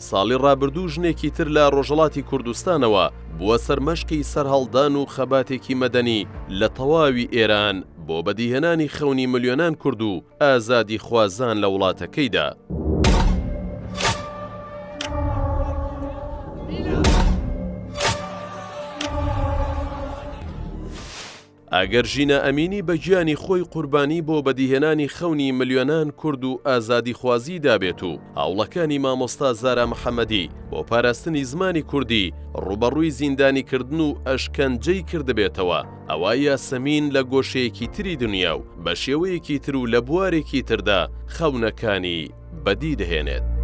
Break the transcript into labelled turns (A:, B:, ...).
A: ساڵی ڕابردوو ژنێکی تر لە ڕۆژهەڵاتی کوردستانەوە بووە سەرمەشقی سەرهەڵدان و خەباتێکی مەدەنی لە تەواوی ئێران بۆ بەدیهێنانی خەونی ملیۆنان کورد و ئازادی خوازان لە وڵاتەکەیدا. ئەگەر ژینە ئەمینی بە گیانی خۆی قوربانی بۆ بەدیهێنانی خەونی ملیۆنان کورد و ئازادی خوازی دابێت و هاوڵەکانی مامۆستا زارا محەممەدی بۆ پاراستنی زمانی کوردی ڕوبەڕووی زیندانیکردن و ئەشکەنجەی کردبێتەوە، ئەوە یاسەمین لە گۆشەیەکی تری دنیا و بە شێوەیەکی تر و لە بوارێکی تردا خەونەکانی بەدی دەهێنێت.